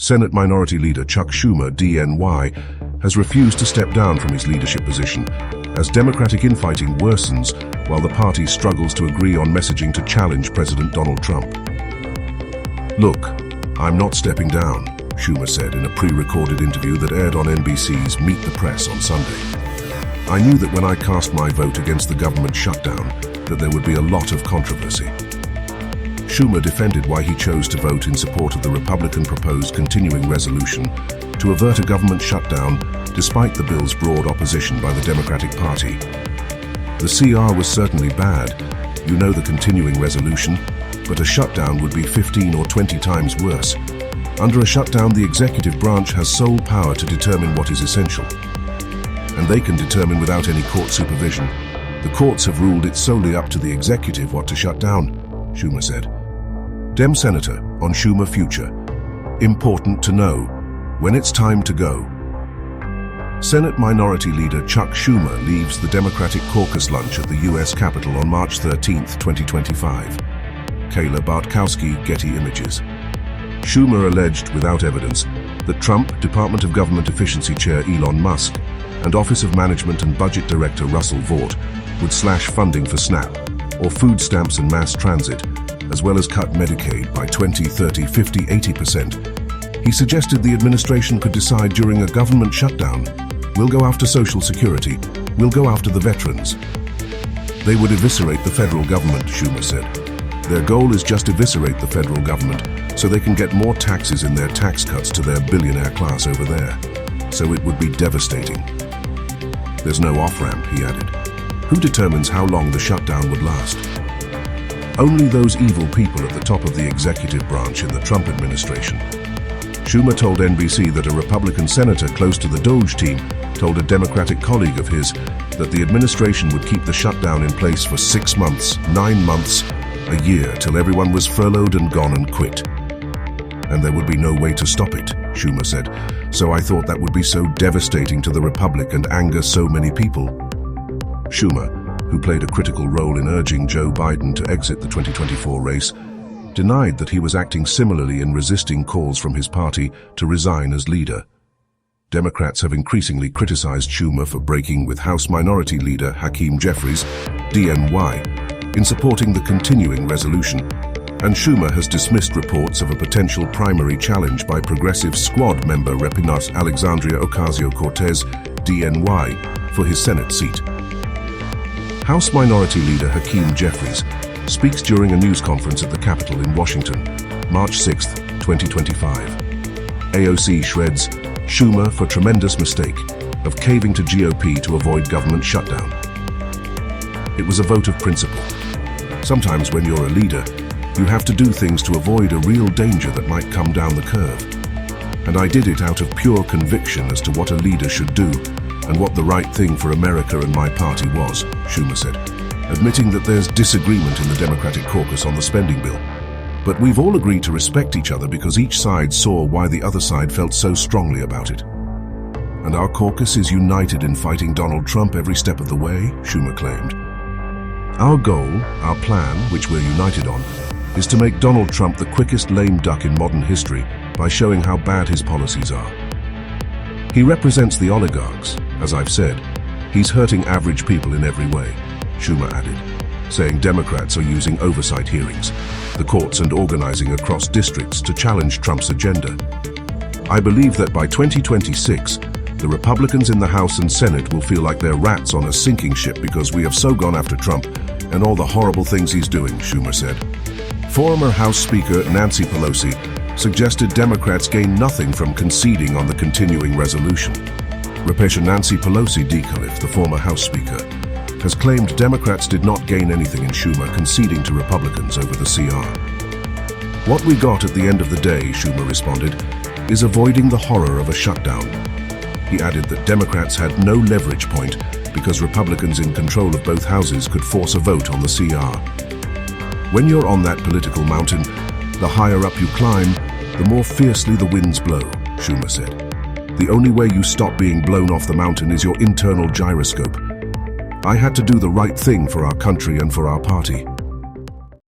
Senate Minority Leader Chuck Schumer, DNY, has refused to step down from his leadership position as Democratic infighting worsens while the party struggles to agree on messaging to challenge President Donald Trump. "Look, I'm not stepping down," Schumer said in a pre-recorded interview that aired on NBC's Meet the Press on Sunday. "I knew that when I cast my vote against the government shutdown, that there would be a lot of controversy." Schumer defended why he chose to vote in support of the Republican-proposed continuing resolution to avert a government shutdown despite the bill's broad opposition by the Democratic Party. "The CR was certainly bad, you know, the continuing resolution, but a shutdown would be 15 or 20 times worse. Under a shutdown, the executive branch has sole power to determine what is essential. And they can determine without any court supervision. The courts have ruled it solely up to the executive what to shut down," Schumer said. Dem Senator on Schumer future. Important to know when it's time to go. Senate Minority Leader Chuck Schumer leaves the Democratic caucus lunch at the U.S. Capitol on March 13, 2025. Kayla Bartkowski, Getty Images. Schumer alleged, without evidence, that Trump, Department of Government Efficiency Chair Elon Musk, and Office of Management and Budget Director Russell Vought would slash funding for SNAP, or food stamps and mass transit, as well as cut Medicaid by 20, 30, 50, 80%. He suggested the administration could decide during a government shutdown, "We'll go after Social Security, we'll go after the veterans." They would eviscerate the federal government, Schumer said. Their goal is just eviscerate the federal government so they can get more taxes in their tax cuts to their billionaire class over there. So it would be devastating. There's no off-ramp, he added. Who determines how long the shutdown would last? Only those evil people at the top of the executive branch in the Trump administration. Schumer told NBC that a Republican senator close to the Doge team told a Democratic colleague of his that the administration would keep the shutdown in place for 6 months, 9 months, a year, till everyone was furloughed and gone and quit. And there would be no way to stop it, Schumer said. So I thought that would be so devastating to the Republic and anger so many people. Schumer, who played a critical role in urging Joe Biden to exit the 2024 race, denied that he was acting similarly in resisting calls from his party to resign as leader. Democrats have increasingly criticized Schumer for breaking with House Minority Leader Hakeem Jeffries, DNY, in supporting the continuing resolution, and Schumer has dismissed reports of a potential primary challenge by Progressive Squad member Repinos Alexandria Ocasio-Cortez, DNY, for his Senate seat. House Minority Leader Hakeem Jeffries speaks during a news conference at the Capitol in Washington, March 6, 2025. AOC shreds Schumer for tremendous mistake of caving to GOP to avoid government shutdown. It was a vote of principle. Sometimes when you're a leader, you have to do things to avoid a real danger that might come down the curve. And I did it out of pure conviction as to what a leader should do and what the right thing for America and my party was, Schumer said, admitting that there's disagreement in the Democratic caucus on the spending bill. But we've all agreed to respect each other because each side saw why the other side felt so strongly about it. And our caucus is united in fighting Donald Trump every step of the way, Schumer claimed. Our goal, our plan, which we're united on, is to make Donald Trump the quickest lame duck in modern history by showing how bad his policies are. He represents the oligarchs, as I've said. He's hurting average people in every way, Schumer added, saying Democrats are using oversight hearings, the courts and organizing across districts to challenge Trump's agenda. I believe that by 2026, the Republicans in the House and Senate will feel like they're rats on a sinking ship because we have so gone after Trump and all the horrible things he's doing, Schumer said. Former House Speaker Nancy Pelosi suggested Democrats gain nothing from conceding on the continuing resolution. Repression Nancy Pelosi Decalif, the former House Speaker, has claimed Democrats did not gain anything in Schumer conceding to Republicans over the CR. What we got at the end of the day, Schumer responded, is avoiding the horror of a shutdown. He added that Democrats had no leverage point because Republicans in control of both houses could force a vote on the CR. When you're on that political mountain, the higher up you climb, the more fiercely the winds blow, Schumer said. The only way you stop being blown off the mountain is your internal gyroscope. I had to do the right thing for our country and for our party.